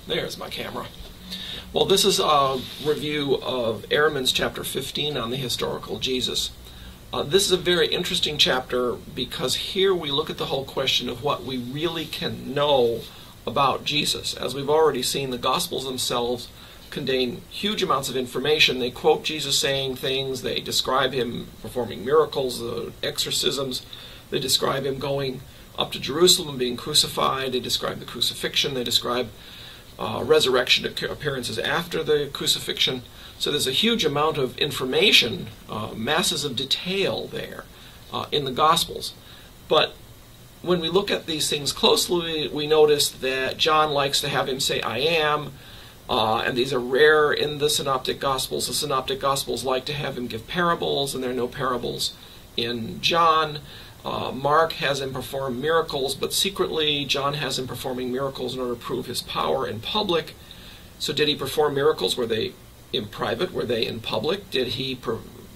There's my camera. Well, this is a review of Ehrman's chapter 15 on the historical Jesus. This is a very interesting chapter because here we look at the whole question of what we really can know about Jesus. As we've already seen, the Gospels themselves contain huge amounts of information. They quote Jesus saying things, they describe him performing miracles, exorcisms, they describe him going up to Jerusalem and being crucified, they describe the crucifixion, they describe resurrection appearances after the crucifixion. So there's a huge amount of information, masses of detail there in the Gospels. But when we look at these things closely, we notice that John likes to have him say, "I am," and these are rare in the Synoptic Gospels. The Synoptic Gospels like to have him give parables, and there are no parables in John. Mark has him perform miracles, but secretly. John has him performing miracles in order to prove his power in public. So did he perform miracles? Were they in private? Were they in public? Did he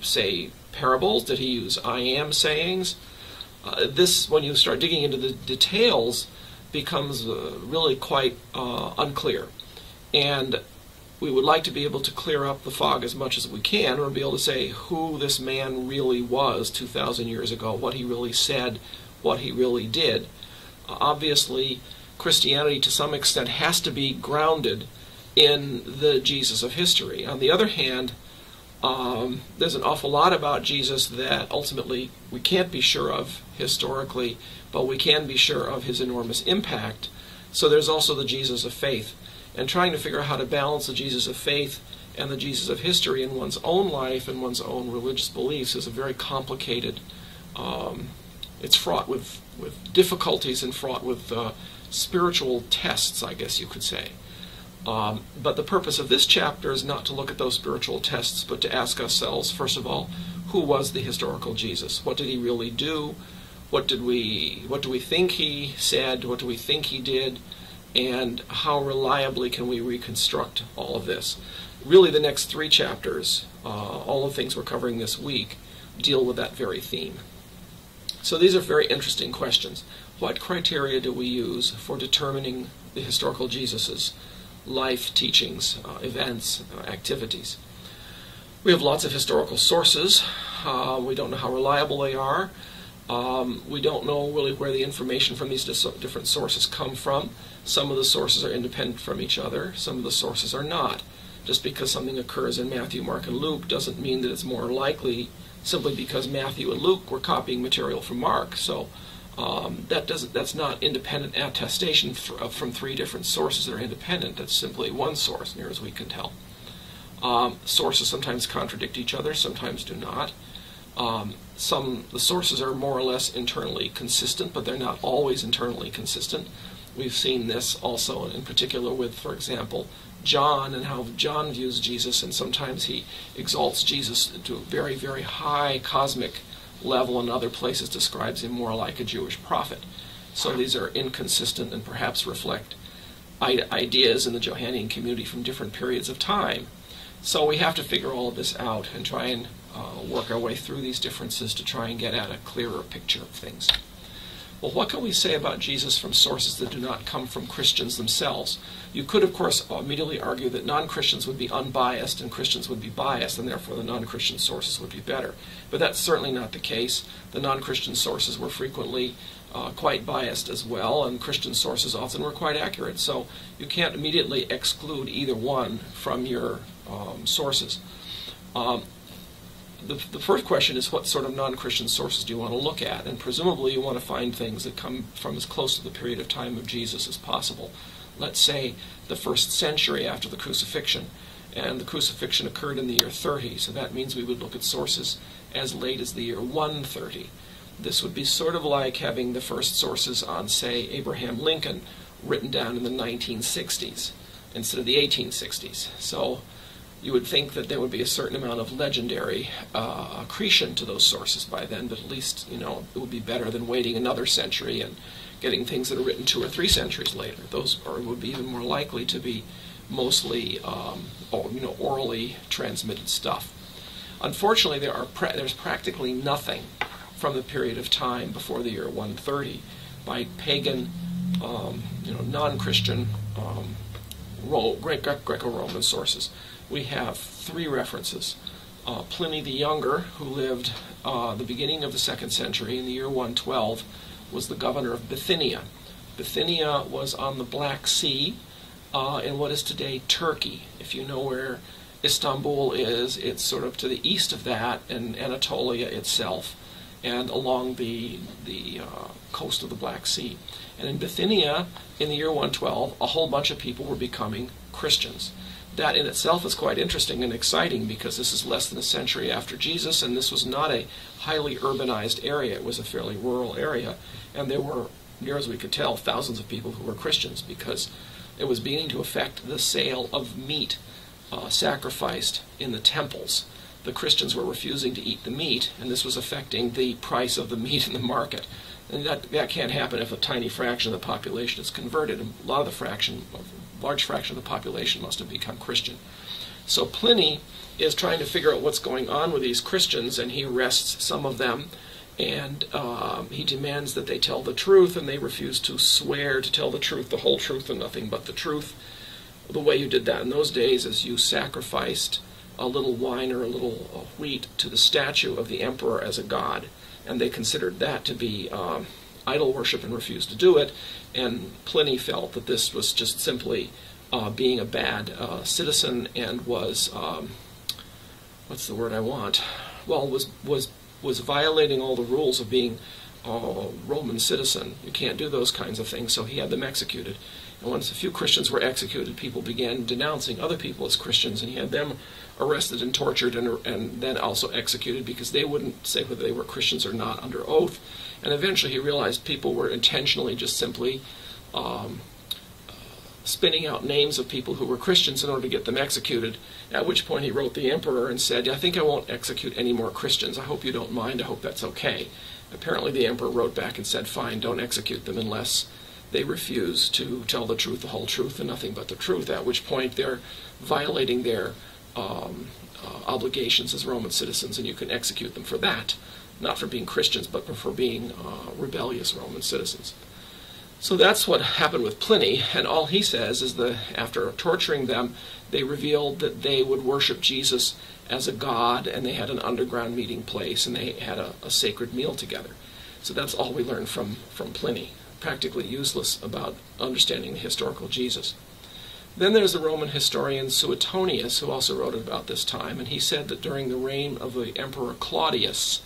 say parables? Did he use "I am" sayings? This, when you start digging into the details, becomes really quite unclear. And we would like to be able to clear up the fog as much as we can, or be able to say who this man really was 2,000 years ago, what he really said, what he really did. Obviously, Christianity to some extent has to be grounded in the Jesus of history. On the other hand, there's an awful lot about Jesus that ultimately we can't be sure of historically, but we can be sure of his enormous impact. So there's also the Jesus of faith. And trying to figure out how to balance the Jesus of faith and the Jesus of history in one's own life and one's own religious beliefs is a very complicated, it's fraught with difficulties and fraught with spiritual tests, I guess you could say. But the purpose of this chapter is not to look at those spiritual tests, but to ask ourselves, first of all, who was the historical Jesus? What did he really do? What do we think he said? What do we think he did? And how reliably can we reconstruct all of this? Really, the next three chapters, all the things we're covering this week, deal with that very theme. So these are very interesting questions. What criteria do we use for determining the historical Jesus's life, teachings, events, activities? We have lots of historical sources. We don't know how reliable they are. We don't know really where the information from these different sources come from. Some of the sources are independent from each other. Some of the sources are not. Just because something occurs in Matthew, Mark, and Luke doesn't mean that it's more likely simply because Matthew and Luke were copying material from Mark. So that's not independent attestation from three different sources that are independent. That's simply one source, near as we can tell. Sources sometimes contradict each other, sometimes do not. The sources are more or less internally consistent, but they're not always internally consistent. We've seen this also in particular with, for example, John and how John views Jesus, and sometimes he exalts Jesus to a very, very high cosmic level, and other places describes him more like a Jewish prophet. So these are inconsistent and perhaps reflect ideas in the Johannine community from different periods of time. So we have to figure all of this out and try and work our way through these differences to try and get at a clearer picture of things. Well, what can we say about Jesus from sources that do not come from Christians themselves? You could, of course, immediately argue that non-Christians would be unbiased and Christians would be biased, and therefore the non-Christian sources would be better. But that's certainly not the case. The non-Christian sources were frequently quite biased as well, and Christian sources often were quite accurate. So you can't immediately exclude either one from your sources. The first question is, what sort of non-Christian sources do you want to look at? And presumably you want to find things that come from as close to the period of time of Jesus as possible. Let's say the first century after the crucifixion, and the crucifixion occurred in the year 30, so that means we would look at sources as late as the year 130. This would be sort of like having the first sources on, say, Abraham Lincoln written down in the 1960s instead of the 1860s. So you would think that there would be a certain amount of legendary accretion to those sources by then, but at least, it would be better than waiting another century and getting things that are written 2 or 3 centuries later. Those would be even more likely to be mostly orally transmitted stuff. Unfortunately, there's practically nothing from the period of time before the year 130 by pagan, non-Christian Greco-Roman sources. We have 3 references. Pliny the Younger, who lived the beginning of the 2nd century in the year 112, was the governor of Bithynia. Bithynia was on the Black Sea in what is today Turkey. If you know where Istanbul is, it's sort of to the east of that, and Anatolia itself, and along the coast of the Black Sea. And in Bithynia, in the year 112, a whole bunch of people were becoming Christians. That in itself is quite interesting and exciting, because this is less than a century after Jesus, and this was not a highly urbanized area. It was a fairly rural area, and there were, near as we could tell, thousands of people who were Christians, because it was beginning to affect the sale of meat sacrificed in the temples. The Christians were refusing to eat the meat, and this was affecting the price of the meat in the market. And that can't happen if a tiny fraction of the population is converted. A large fraction of the population must have become Christian. So Pliny is trying to figure out what's going on with these Christians, and he arrests some of them, and he demands that they tell the truth, and they refuse to swear to tell the truth, the whole truth, and nothing but the truth. The way you did that in those days is you sacrificed a little wine or a little wheat to the statue of the emperor as a god, and they considered that to be idol worship and refused to do it. And Pliny felt that this was just simply being a bad citizen, and was what's the word I want? Well, was violating all the rules of being a Roman citizen. You can't do those kinds of things, so he had them executed. And once a few Christians were executed, people began denouncing other people as Christians, and he had them arrested and tortured, and then also executed, because they wouldn't say whether they were Christians or not under oath. And eventually he realized people were intentionally just simply spinning out names of people who were Christians in order to get them executed, at which point he wrote the emperor and said, "I think I won't execute any more Christians. I hope you don't mind. I hope that's okay." Apparently the emperor wrote back and said, "Fine, don't execute them unless they refuse to tell the truth, the whole truth, and nothing but the truth," at which point they're violating their obligations as Roman citizens, and you can execute them for that, not for being Christians, but for being rebellious Roman citizens. So that's what happened with Pliny, and all he says is that after torturing them, they revealed that they would worship Jesus as a god, and they had an underground meeting place, and they had a sacred meal together. So that's all we learn from Pliny. Practically useless about understanding the historical Jesus. Then there's the Roman historian Suetonius, who also wrote about this time, and he said that during the reign of the Emperor Claudius,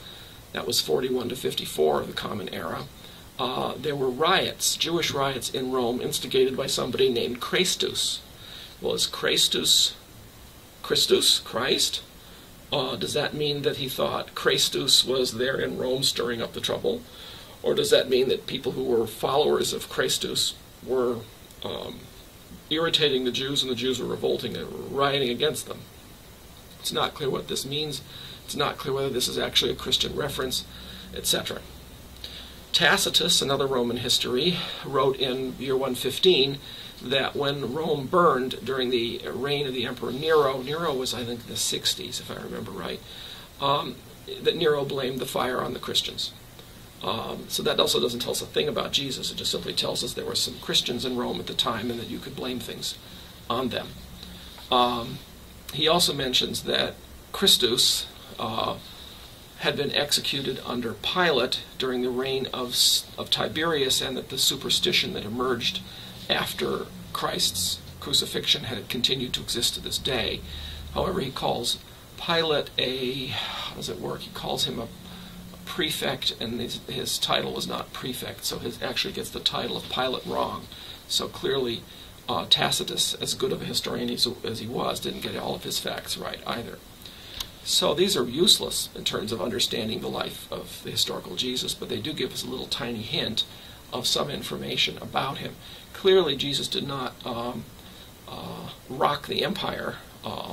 that was 41 to 54 of the Common Era, there were riots, Jewish riots in Rome, instigated by somebody named Christus. Well, is Christus Christ? Does that mean that he thought Christus was there in Rome stirring up the trouble? Or does that mean that people who were followers of Christus were irritating the Jews, and the Jews were revolting and rioting against them? It's not clear what this means. It's not clear whether this is actually a Christian reference, etc. Tacitus, another Roman history, wrote in year 115 that when Rome burned during the reign of the Emperor Nero was, I think, in the 60s, if I remember right, that Nero blamed the fire on the Christians. So that also doesn't tell us a thing about Jesus. It just simply tells us there were some Christians in Rome at the time, and that you could blame things on them. He also mentions that Christus had been executed under Pilate during the reign of Tiberius, and that the superstition that emerged after Christ's crucifixion had continued to exist to this day. However, he calls Pilate how does it work? He calls him a prefect, and his title was not prefect, so he actually gets the title of Pilate wrong. So clearly Tacitus, as good of a historian as he was, didn't get all of his facts right either. So these are useless in terms of understanding the life of the historical Jesus, but they do give us a little tiny hint of some information about him. Clearly Jesus did not rock the empire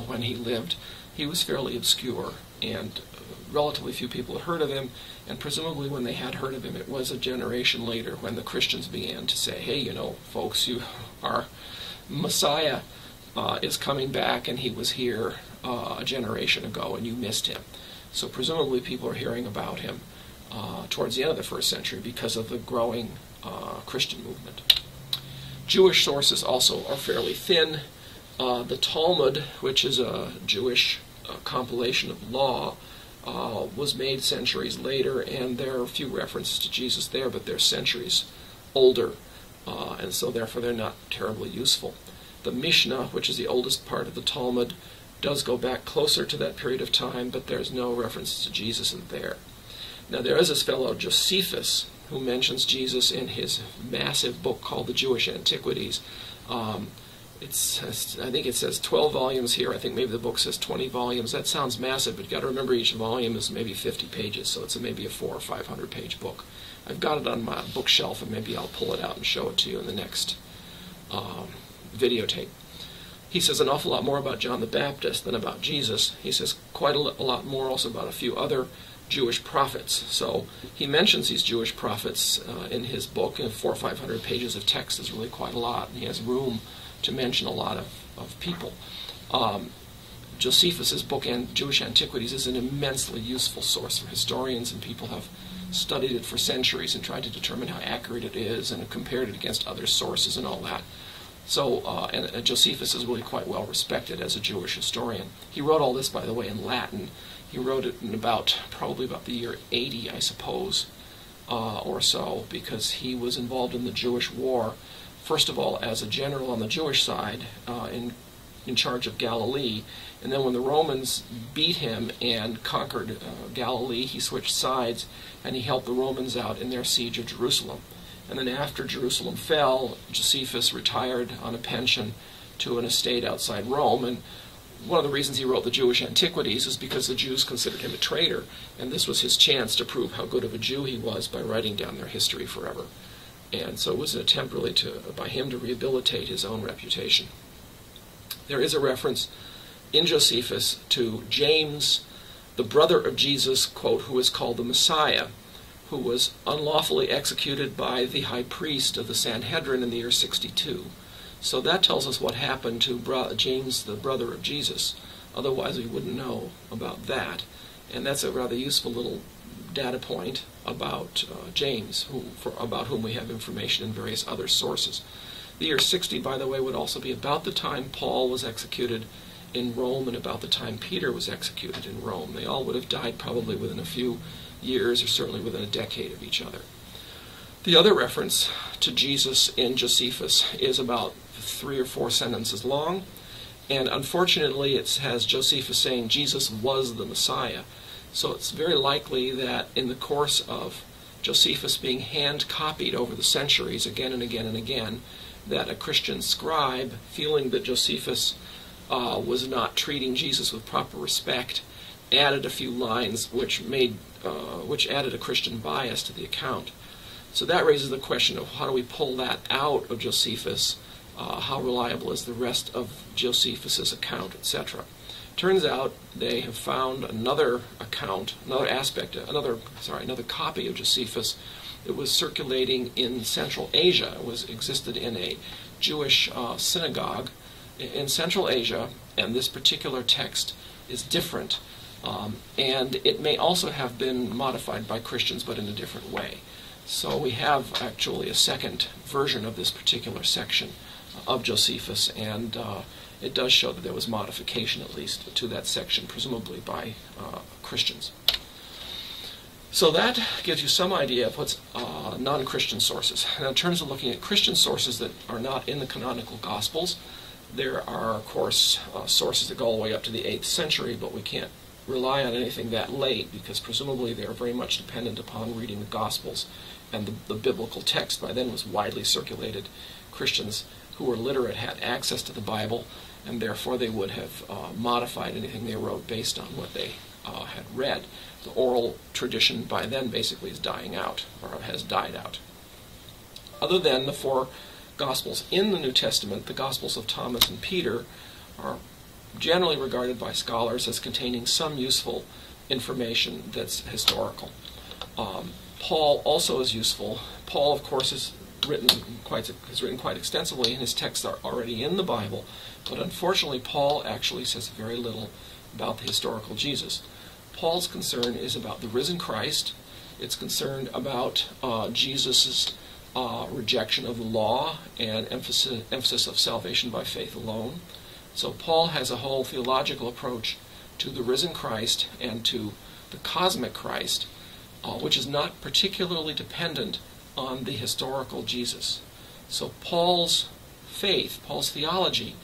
when he lived. He was fairly obscure, and relatively few people had heard of him, and presumably when they had heard of him, it was a generation later when the Christians began to say, "Hey, folks, our Messiah is coming back, and he was here a generation ago, and you missed him." So presumably people are hearing about him towards the end of the 1st century because of the growing Christian movement. Jewish sources also are fairly thin. The Talmud, which is a Jewish compilation of law, was made centuries later, and there are a few references to Jesus there, but they're centuries older, and so therefore they're not terribly useful. The Mishnah, which is the oldest part of the Talmud, does go back closer to that period of time, but there's no references to Jesus in there. Now there is this fellow Josephus who mentions Jesus in his massive book called the Jewish Antiquities. I think it says 12 volumes here. I think maybe the book says 20 volumes. That sounds massive, but you've got to remember each volume is maybe 50 pages, so it's maybe a 400 or 500 page book. I've got it on my bookshelf, and maybe I'll pull it out and show it to you in the next videotape. He says an awful lot more about John the Baptist than about Jesus. He says quite a lot more also about a few other Jewish prophets. So he mentions these Jewish prophets in his book, and 400 or 500 pages of text is really quite a lot, and he has room to mention a lot of people. Josephus's book, Jewish Antiquities, is an immensely useful source for historians, and people have studied it for centuries and tried to determine how accurate it is and compared it against other sources and all that. So, and Josephus is really quite well respected as a Jewish historian. He wrote all this, by the way, in Latin. He wrote it in probably about the year 80, I suppose, or so, because he was involved in the Jewish War, first of all as a general on the Jewish side, in charge of Galilee, and then when the Romans beat him and conquered Galilee, he switched sides, and he helped the Romans out in their siege of Jerusalem. And then after Jerusalem fell, Josephus retired on a pension to an estate outside Rome, and one of the reasons he wrote the Jewish Antiquities is because the Jews considered him a traitor, and this was his chance to prove how good of a Jew he was by writing down their history forever. And so it was an attempt really by him to rehabilitate his own reputation. There is a reference in Josephus to James, the brother of Jesus, quote, who is called the Messiah, who was unlawfully executed by the high priest of the Sanhedrin in the year 62. So that tells us what happened to James, the brother of Jesus. Otherwise we wouldn't know about that. And that's a rather useful little data point about James, about whom we have information in various other sources. The year 60, by the way, would also be about the time Paul was executed in Rome and about the time Peter was executed in Rome. They all would have died probably within a few years, or certainly within a decade of each other. The other reference to Jesus in Josephus is about 3 or 4 sentences long, and unfortunately it has Josephus saying Jesus was the Messiah. So it's very likely that in the course of Josephus being hand-copied over the centuries again and again and again, that a Christian scribe, feeling that Josephus was not treating Jesus with proper respect, added a few lines which added a Christian bias to the account. So that raises the question of how do we pull that out of Josephus? How reliable is the rest of Josephus's account, etc.? Turns out they have found another account, another copy of Josephus. It was circulating in Central Asia. It existed in a Jewish synagogue in Central Asia, and this particular text is different. And it may also have been modified by Christians, but in a different way. So we have actually a second version of this particular section of Josephus, and it does show that there was modification, at least, to that section, presumably by Christians. So that gives you some idea of what's non-Christian sources. Now, in terms of looking at Christian sources that are not in the canonical Gospels, there are, of course, sources that go all the way up to the 8th century, but we can't rely on anything that late because presumably they are very much dependent upon reading the Gospels, and the biblical text by then was widely circulated. Christians who were literate had access to the Bible, and therefore they would have modified anything they wrote based on what they had read. The oral tradition by then basically is dying out, or has died out. Other than the 4 Gospels in the New Testament, the Gospels of Thomas and Peter are generally regarded by scholars as containing some useful information that's historical. Paul also is useful. Paul, of course, has written quite extensively, and his texts are already in the Bible, but unfortunately Paul actually says very little about the historical Jesus. Paul's concern is about the risen Christ. It's concerned about Jesus' rejection of the law and emphasis of salvation by faith alone. So Paul has a whole theological approach to the risen Christ and to the cosmic Christ, which is not particularly dependent on the historical Jesus. So Paul's faith, Paul's theology,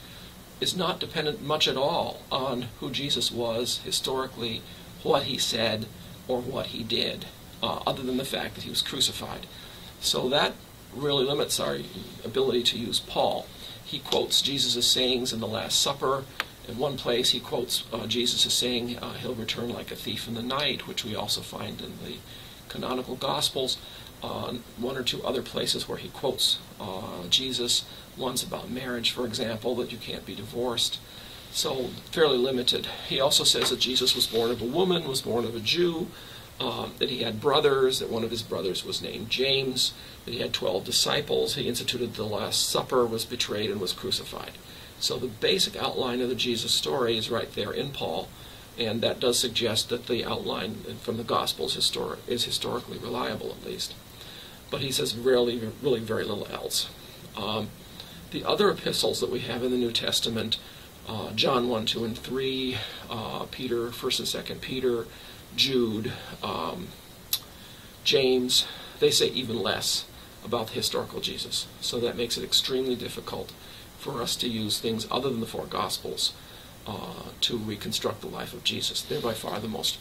is not dependent much at all on who Jesus was historically, what he said, or what he did, other than the fact that he was crucified. So that really limits our ability to use Paul. He quotes Jesus' sayings in the Last Supper. In one place he quotes Jesus' saying, he'll return like a thief in the night, which we also find in the canonical Gospels. One or two other places where he quotes Jesus. One's about marriage, for example, that you can't be divorced. So fairly limited. He also says that Jesus was born of a woman, was born of a Jew, that he had brothers, that one of his brothers was named James, that he had 12 disciples, he instituted the Last Supper, was betrayed, and was crucified. So the basic outline of the Jesus story is right there in Paul, and that does suggest that the outline from the Gospels is historically reliable, at least. But he says really very little else. The other epistles that we have in the New Testament, John 1, 2, and 3, Peter, 1st and 2nd Peter, Jude, James, they say even less about the historical Jesus. So that makes it extremely difficult for us to use things other than the four Gospels to reconstruct the life of Jesus. They're by far the most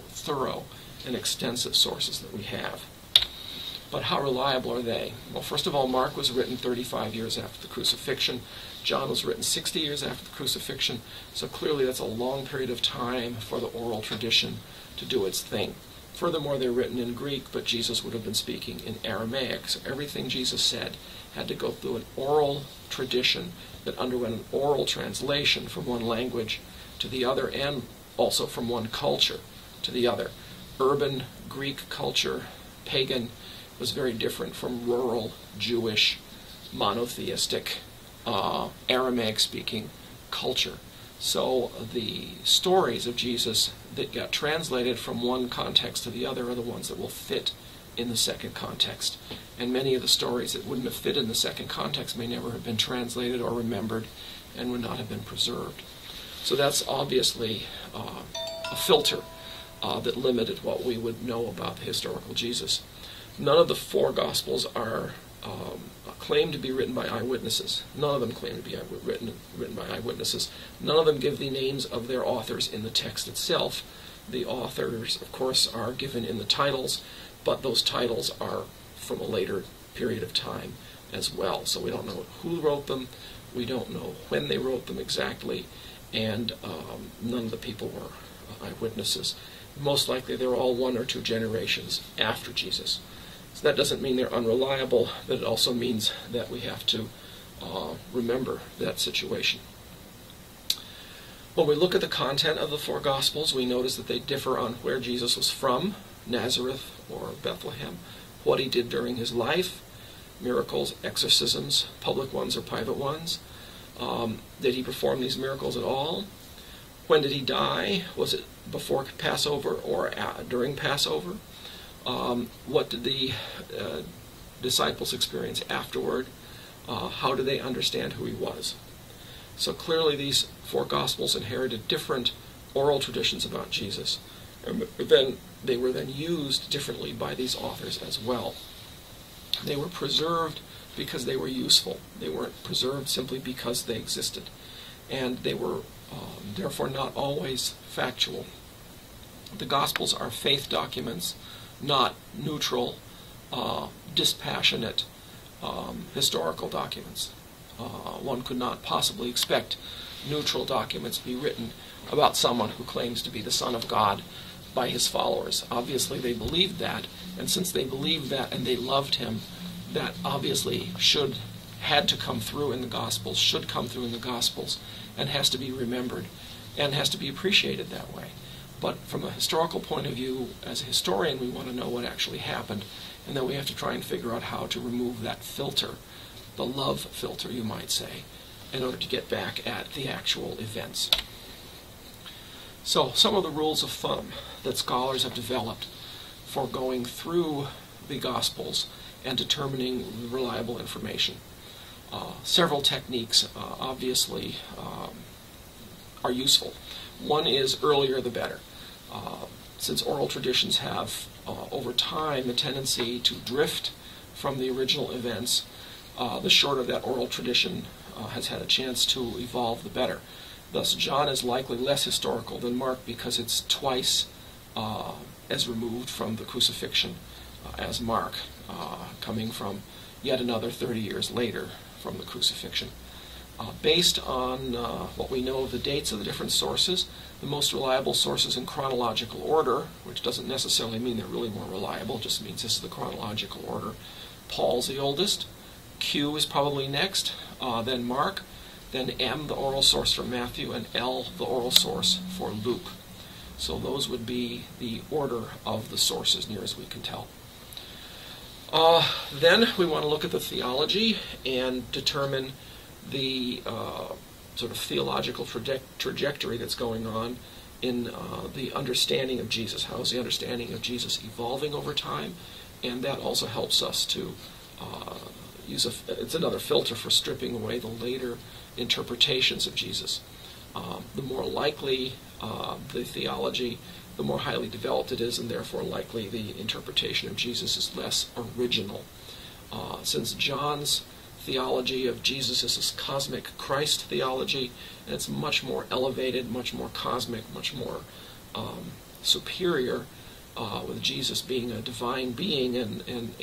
thorough and extensive sources that we have. But how reliable are they? Well, first of all, Mark was written 35 years after the crucifixion. John was written 60 years after the crucifixion. So clearly that's a long period of time for the oral tradition to do its thing. Furthermore, they're written in Greek, but Jesus would have been speaking in Aramaic. So everything Jesus said had to go through an oral tradition that underwent an oral translation from one language to the other, and also from one culture to the other. Urban Greek culture, pagan, was very different from rural, Jewish, monotheistic, Aramaic-speaking culture. So the stories of Jesus that got translated from one context to the other are the ones that will fit in the second context. And many of the stories that wouldn't have fit in the second context may never have been translated or remembered and would not have been preserved. So that's obviously a filter that limited what we would know about the historical Jesus. None of the four Gospels are claimed to be written by eyewitnesses. None of them claim to be written by eyewitnesses. None of them give the names of their authors in the text itself. The authors, of course, are given in the titles, but those titles are from a later period of time as well. So we don't know who wrote them, we don't know when they wrote them exactly, and none of the people were eyewitnesses. Most likely they're all one or two generations after Jesus. So that doesn't mean they're unreliable, but it also means that we have to remember that situation. When we look at the content of the four Gospels, we notice that they differ on where Jesus was from, Nazareth or Bethlehem, what he did during his life, miracles, exorcisms, public ones or private ones. Did he perform these miracles at all? When did he die? Was it before Passover or during Passover? What did the disciples experience afterward? How did they understand who he was? So clearly these four Gospels inherited different oral traditions about Jesus. And then they were then used differently by these authors as well. They were preserved because they were useful. They weren't preserved simply because they existed. And they were therefore not always factual. The Gospels are faith documents, not neutral, dispassionate historical documents. One could not possibly expect neutral documents to be written about someone who claims to be the Son of God by his followers. Obviously they believed that, and since they believed that and they loved him, that obviously had to come through in the Gospels, should come through in the Gospels, and has to be remembered, and has to be appreciated that way. But from a historical point of view, as a historian, we want to know what actually happened, and then we have to try and figure out how to remove that filter, the love filter, you might say, in order to get back at the actual events. So, some of the rules of thumb that scholars have developed for going through the Gospels and determining reliable information. Several techniques obviously are useful. One is earlier the better. Since oral traditions have, over time, a tendency to drift from the original events, the shorter that oral tradition has had a chance to evolve, the better. Thus, John is likely less historical than Mark because it's twice as removed from the crucifixion as Mark, coming from yet another 30 years later from the crucifixion. Based on what we know of the dates of the different sources, the most reliable sources in chronological order, which doesn't necessarily mean they're really more reliable, just means this is the chronological order. Paul's the oldest, Q is probably next, then Mark, then M, the oral source for Matthew, and L, the oral source for Luke. So those would be the order of the sources, near as we can tell. Then we want to look at the theology and determine the sort of theological trajectory that's going on in the understanding of Jesus. How is the understanding of Jesus evolving over time? And that also helps us to it's another filter for stripping away the later interpretations of Jesus. The more likely the theology, the more highly developed it is, and therefore likely the interpretation of Jesus is less original. Since John's theology of Jesus is this cosmic Christ theology, and it's much more elevated, much more cosmic, much more superior, with Jesus being a divine being and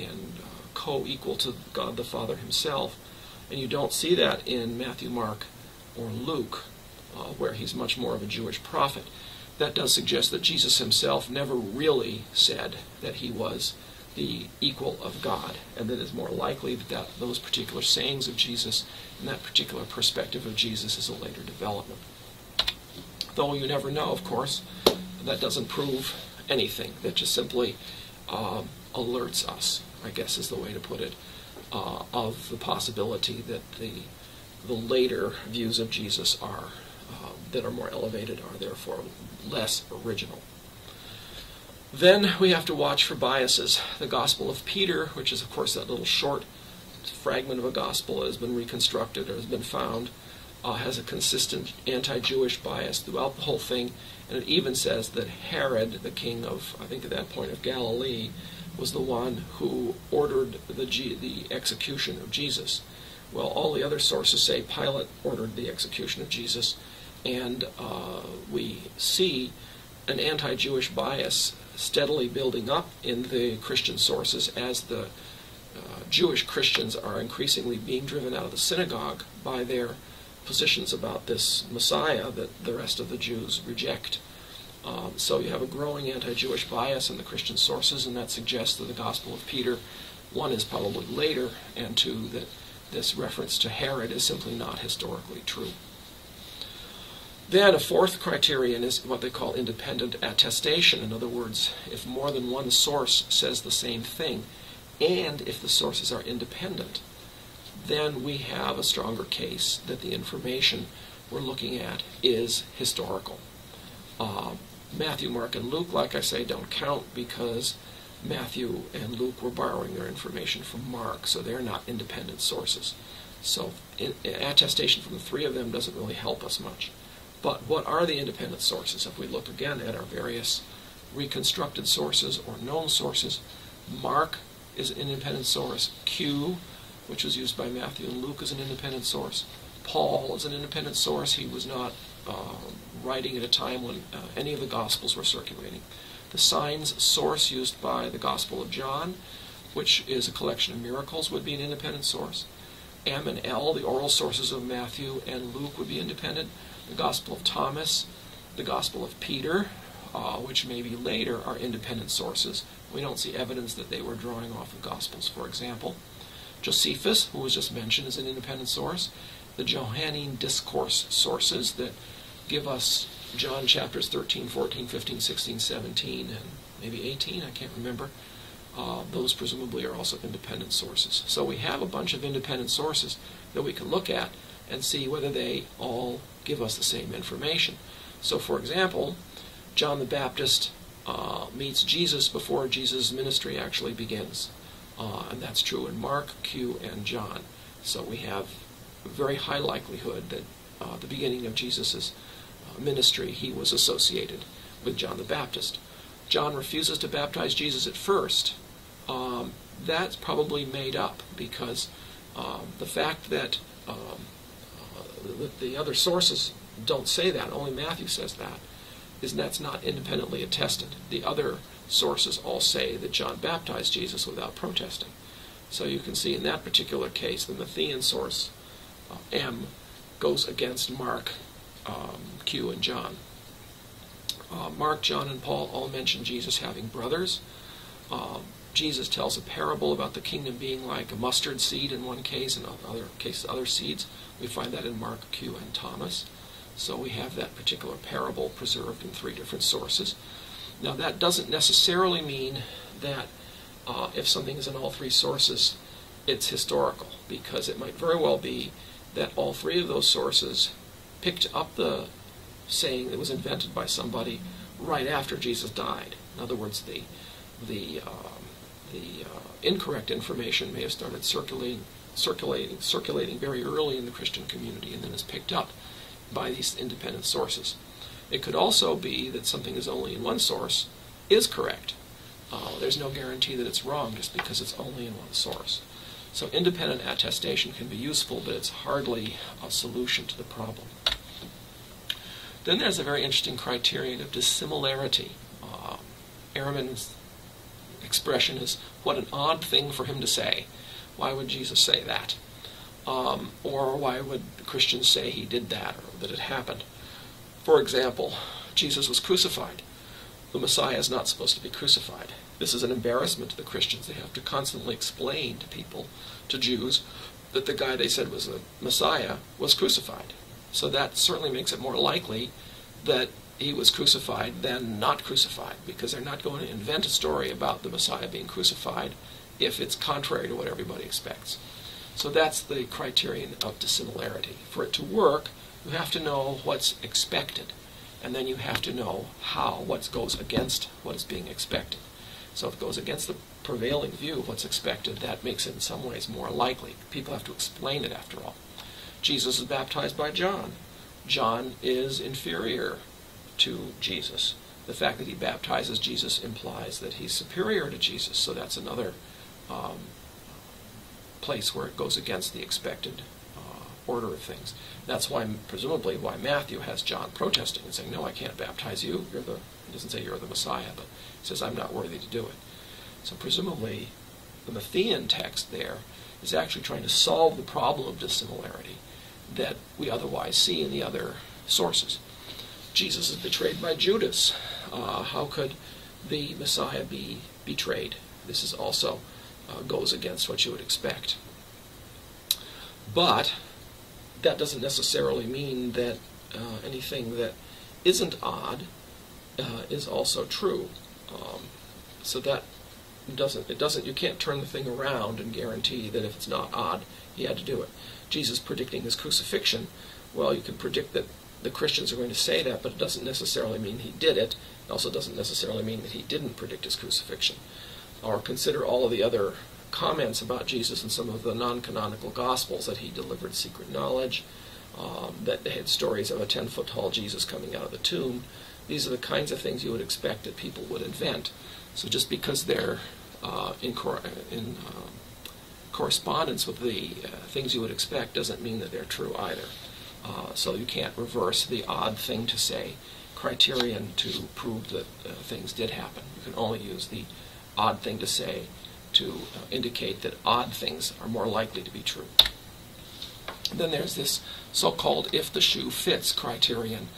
co-equal to God the Father himself. And you don't see that in Matthew, Mark, or Luke, where he's much more of a Jewish prophet. That does suggest that Jesus himself never really said that he was the equal of God, and that it's more likely that those particular sayings of Jesus and that particular perspective of Jesus is a later development. Though you never know, of course, that doesn't prove anything. That just simply alerts us, I guess is the way to put it, of the possibility that the later views of Jesus are that are more elevated are therefore less original. Then we have to watch for biases. The Gospel of Peter, which is of course that little short fragment of a gospel that has been reconstructed or has been found, has a consistent anti-Jewish bias throughout the whole thing, and it even says that Herod, the king of, I think at that point of Galilee, was the one who ordered the execution of Jesus. Well, all the other sources say Pilate ordered the execution of Jesus, and we see an anti-Jewish bias steadily building up in the Christian sources as the Jewish Christians are increasingly being driven out of the synagogue by their positions about this Messiah that the rest of the Jews reject. So you have a growing anti-Jewish bias in the Christian sources, and that suggests that the Gospel of Peter, one, is probably later, and two, that this reference to Herod is simply not historically true. Then a fourth criterion is what they call independent attestation. In other words, if more than one source says the same thing, and if the sources are independent, then we have a stronger case that the information we're looking at is historical. Matthew, Mark, and Luke, like I say, don't count because Matthew and Luke were borrowing their information from Mark, so they're not independent sources. So attestation from the three of them doesn't really help us much. But what are the independent sources? If we look again at our various reconstructed sources or known sources, Mark is an independent source. Q, which was used by Matthew and Luke, is an independent source. Paul is an independent source. He was not writing at a time when any of the Gospels were circulating. The signs source used by the Gospel of John, which is a collection of miracles, would be an independent source. M and L, the oral sources of Matthew and Luke, would be independent. The Gospel of Thomas, the Gospel of Peter, which may be later, are independent sources. We don't see evidence that they were drawing off of Gospels, for example. Josephus, who was just mentioned, is an independent source. The Johannine discourse sources that give us John chapters 13, 14, 15, 16, 17, and maybe 18, I can't remember. Those presumably are also independent sources. So we have a bunch of independent sources that we can look at and see whether they all give us the same information. So, for example, John the Baptist meets Jesus before Jesus' ministry actually begins. And that's true in Mark, Q, and John. So we have a very high likelihood that the beginning of Jesus' ministry, he was associated with John the Baptist. John refuses to baptize Jesus at first. That's probably made up, because the fact that the other sources don't say that, only Matthew says that, that's not independently attested. The other sources all say that John baptized Jesus without protesting. So you can see in that particular case, the Matthean source, M, goes against Mark, Q, and John. Mark, John, and Paul all mention Jesus having brothers. Jesus tells a parable about the kingdom being like a mustard seed in one case, and in other cases other seeds. We find that in Mark, Q, and Thomas. So we have that particular parable preserved in 3 different sources. Now that doesn't necessarily mean that if something is in all 3 sources, it's historical, because it might very well be that all 3 of those sources picked up the saying that was invented by somebody right after Jesus died. In other words, the incorrect information may have started circulating very early in the Christian community, and then is picked up by these independent sources. It could also be that something is only in one source is correct. There's no guarantee that it's wrong just because it's only in one source. So independent attestation can be useful, but it's hardly a solution to the problem. Then there's a very interesting criterion of dissimilarity. Ehrman's expression is, what an odd thing for him to say. Why would Jesus say that? Or why would Christians say he did that, or that it happened? For example, Jesus was crucified. The Messiah is not supposed to be crucified. This is an embarrassment to the Christians. They have to constantly explain to people, to Jews, that the guy they said was the Messiah was crucified. So that certainly makes it more likely that he was crucified than not crucified, because they're not going to invent a story about the Messiah being crucified if it's contrary to what everybody expects. So that's the criterion of dissimilarity. For it to work, you have to know what's expected, and then you have to know what goes against what is being expected. So if it goes against the prevailing view of what's expected, that makes it in some ways more likely. People have to explain it after all. Jesus is baptized by John. John is inferior to Jesus. The fact that he baptizes Jesus implies that he's superior to Jesus, so that's another place where it goes against the expected order of things. That's why, presumably, why Matthew has John protesting and saying, no, I can't baptize you. He doesn't say you're the Messiah, but he says, I'm not worthy to do it. So presumably, the Matthean text there is actually trying to solve the problem of dissimilarity that we otherwise see in the other sources. Jesus is betrayed by Judas. How could the Messiah be betrayed? This is also goes against what you would expect. But that doesn't necessarily mean that anything that isn't odd is also true. So that you can't turn the thing around and guarantee that if it's not odd, he had to do it. Jesus predicting his crucifixion, well, you can predict that the Christians are going to say that, but it doesn't necessarily mean he did it. It also doesn't necessarily mean that he didn't predict his crucifixion. Or consider all of the other comments about Jesus in some of the non-canonical Gospels, that he delivered secret knowledge, that they had stories of a 10-foot-tall Jesus coming out of the tomb. These are the kinds of things you would expect that people would invent. So just because they're in correspondence with the things you would expect doesn't mean that they're true either. So you can't reverse the odd thing to say criterion to prove that things did happen. You can only use the odd thing to say to indicate that odd things are more likely to be true. Then there's this so-called if the shoe fits criterion.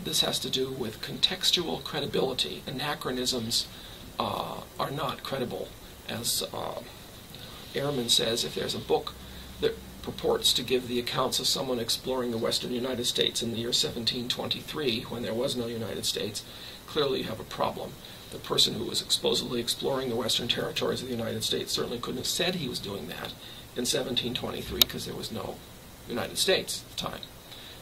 This has to do with contextual credibility. Anachronisms are not credible. As Ehrman says, if there's a book that purports to give the accounts of someone exploring the western United States in the year 1723, when there was no United States, clearly you have a problem. The person who was supposedly exploring the western territories of the United States certainly couldn't have said he was doing that in 1723 because there was no United States at the time.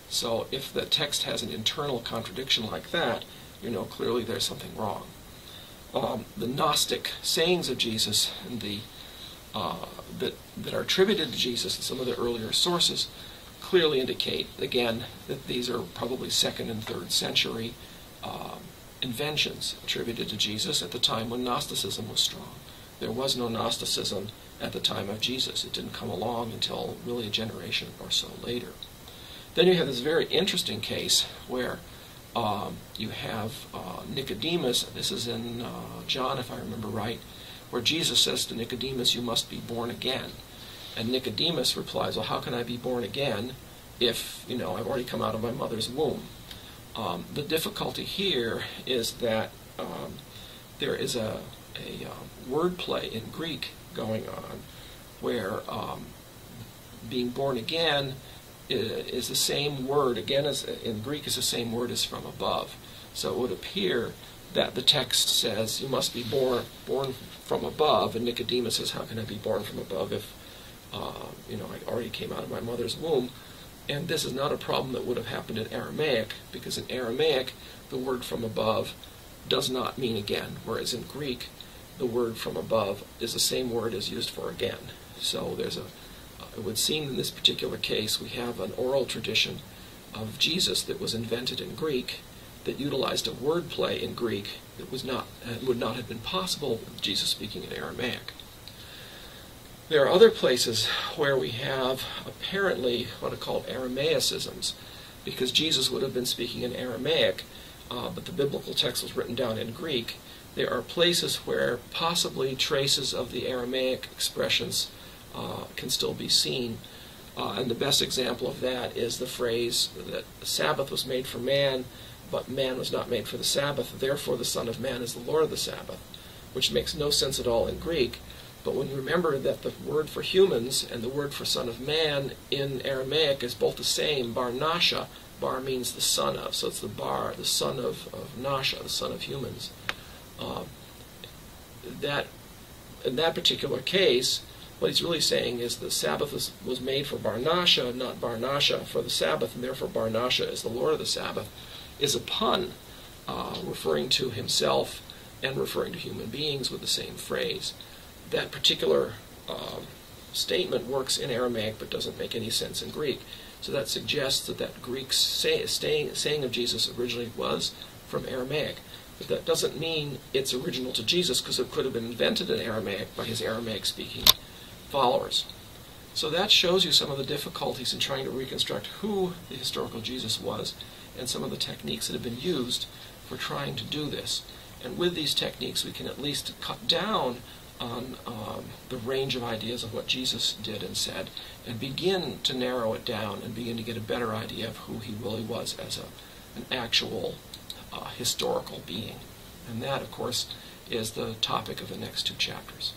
So if the text has an internal contradiction like that, you know clearly there's something wrong. the Gnostic sayings of Jesus and that are attributed to Jesus in some of the earlier sources clearly indicate, again, that these are probably 2nd and 3rd century inventions attributed to Jesus at the time when Gnosticism was strong. There was no Gnosticism at the time of Jesus. It didn't come along until really a generation or so later. Then you have this very interesting case where you have Nicodemus. This is in John, if I remember right, where Jesus says to Nicodemus, "You must be born again." And Nicodemus replies, "Well, how can I be born again if, I've already come out of my mother's womb?" The difficulty here is that there is a wordplay in Greek going on where being born again is the same word, again, as in Greek, is the same word as from above. So it would appear that the text says, "You must be born from above," and Nicodemus says, "How can I be born from above if, I already came out of my mother's womb?" And this is not a problem that would have happened in Aramaic, because in Aramaic, the word from above does not mean again, whereas in Greek, the word from above is the same word as used for again. So it would seem in this particular case we have an oral tradition of Jesus that was invented in Greek that utilized a wordplay in Greek that would not have been possible with Jesus speaking in Aramaic. There are other places where we have apparently what are called Aramaicisms, because Jesus would have been speaking in Aramaic, but the biblical text was written down in Greek. There are places where possibly traces of the Aramaic expressions can still be seen. And the best example of that is the phrase that the Sabbath was made for man, but man was not made for the Sabbath, therefore the Son of Man is the Lord of the Sabbath, which makes no sense at all in Greek. But when you remember that the word for humans and the word for Son of Man in Aramaic is both the same, bar nasha, bar means the son of, so it's the bar, the son of nasha, the son of humans. That in that particular case, what he's really saying is the Sabbath was made for Barnasha, not Barnasha for the Sabbath, and therefore Barnasha is the Lord of the Sabbath, is a pun referring to himself and referring to human beings with the same phrase. That particular statement works in Aramaic but doesn't make any sense in Greek. So that suggests that Greek saying of Jesus originally was from Aramaic. But that doesn't mean it's original to Jesus, because it could have been invented in Aramaic by his Aramaic-speaking followers. So that shows you some of the difficulties in trying to reconstruct who the historical Jesus was and some of the techniques that have been used for trying to do this. And with these techniques, we can at least cut down on the range of ideas of what Jesus did and said, and begin to narrow it down and begin to get a better idea of who he really was as an actual historical being. And that, of course, is the topic of the next two chapters.